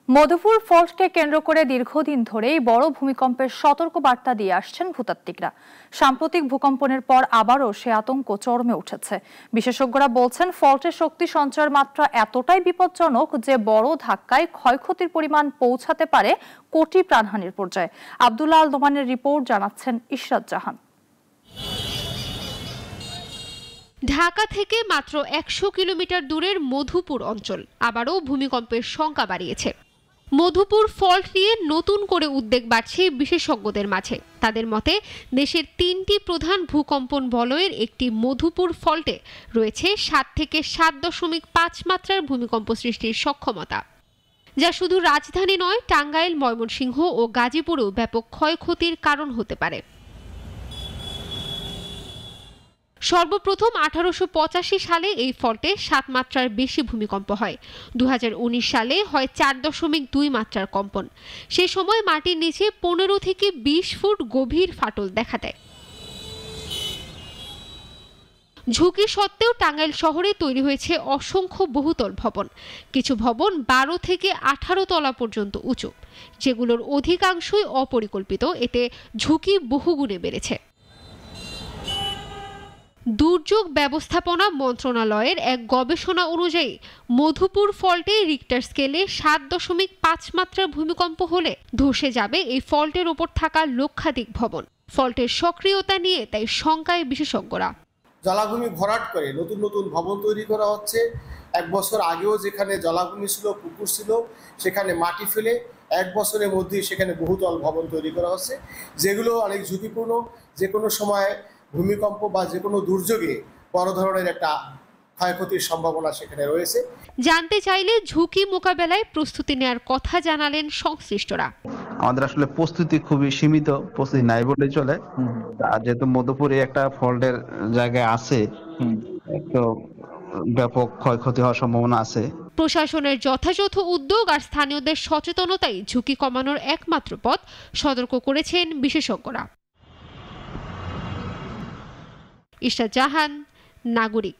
মধুপুর ফল্টকে কেন্দ্র করে দীর্ঘদিন ধরেই বড় ভূমিকম্পের সতর্ক বার্তা দিয়ে আসছেন ভূতাত্ত্বিকরা। সাম্প্রতিক ভূকম্পনের পর আবারও সে আতঙ্ক চরমে উঠেছে। বিশেষজ্ঞরা বলছেন, ফল্টের শক্তি সঞ্চয়ের মাত্রা এতটাই বিপজ্জনক যে বড় ধাক্কায় ক্ষয়ক্ষতির পরিমাণ পৌঁছাতে পারে কোটি প্রাণহানির পর্যায়ে। আব্দুল্লাহ আল নোমানের রিপোর্ট, জানাচ্ছেন ইশরাত জাহান। ঢাকা থেকে মাত্র ১০০ কিলোমিটার দূরের মধুপুর অঞ্চল আবারও ভূমিকম্পের শঙ্কা বাড়িয়েছে। মধুপুর ফল্ট নিয়ে নতুন করে উদ্বেগ বাড়ছে বিশেষজ্ঞদের মাঝে। তাদের মতে, দেশের ৩টি প্রধান ভূকম্পন বলয়ের একটি মধুপুর ফল্টে রয়েছে ৭ থেকে ৭.৫ মাত্রার ভূমিকম্প সৃষ্টির সক্ষমতা, যা শুধু রাজধানী নয়, টাঙ্গাইল, ময়মনসিংহ ও গাজীপুরেও ব্যাপক ক্ষয়ক্ষতির কারণ হতে পারে। সর্বপ্রথম ১৮৮৫ সালে এই ফল্টে ৭ মাত্রার বেশি ভূমিকম্প হয়। ২০১৯ সালে হয় ৪.২ মাত্রার কম্পন। সে সময় মাটির নিচে ১৫ থেকে ২০ ফুট গভীর ফাটল দেখা দেয়। ঝুঁকি সত্ত্বেও টাঙ্গাইল শহরে তৈরি হয়েছে অসংখ্য বহুতল ভবন। কিছু ভবন ১২ থেকে ১৮ তলা পর্যন্ত উঁচু, যেগুলোর অধিকাংশই অপরিকল্পিত। এতে ঝুঁকি বহুগুণে বেড়েছে। দুর্যোগ ব্যবস্থাপনা মন্ত্রণালয়ের এক গবেষণা অনুযায়ী, মধুপুর ফল্টে রিক্টার স্কেলে ৭.৫ মাত্রার ভূমিকম্প হলে ধসে যাবে এই ফল্টের ওপর থাকা লক্ষাধিক ভবন। ফল্টের সক্রিয়তা নিয়ে তাই শঙ্কায় বিশেষজ্ঞরা। জলাভূমি ভরাট করে নতুন নতুন ভবন তৈরি করা হচ্ছে। ১ বছর আগেও যেখানে জলাভূমি ছিল, পুকুর ছিল, সেখানে মাটি ফেলে ১ বছরের মধ্যেই সেখানে বহুতল ভবন তৈরি করা হচ্ছে, যেগুলো অনেক ঝুঁকিপূর্ণ। যে কোনো সময় ভূমিকম্প বা যে কোনো দুর্যোগে বড় ধরনের একটা ক্ষয়ক্ষতির সম্ভাবনা সেখানে রয়েছে। জানতে চাইলে ঝুঁকি মোকাবেলায় প্রস্তুতি নেওয়ার কথা জানালেন সংশ্লিষ্টরা। আমাদের আসলে প্রস্তুতি খুবই সীমিত, প্রস্তুতি নাই বলে চলে। আর যেহেতু মধুপুরে একটা ফল্টের জায়গায় আছে, তো ব্যাপক ক্ষয়ক্ষতি হওয়ার সম্ভাবনা আছে। প্রশাসনের যথাযথ উদ্যোগ আর স্থানীয়দের সচেতনতাই ঝুঁকি কমানোর একমাত্র পথ, সতর্ক করেছেন বিশেষজ্ঞরা। ইশরাত জাহান, নাগরিক।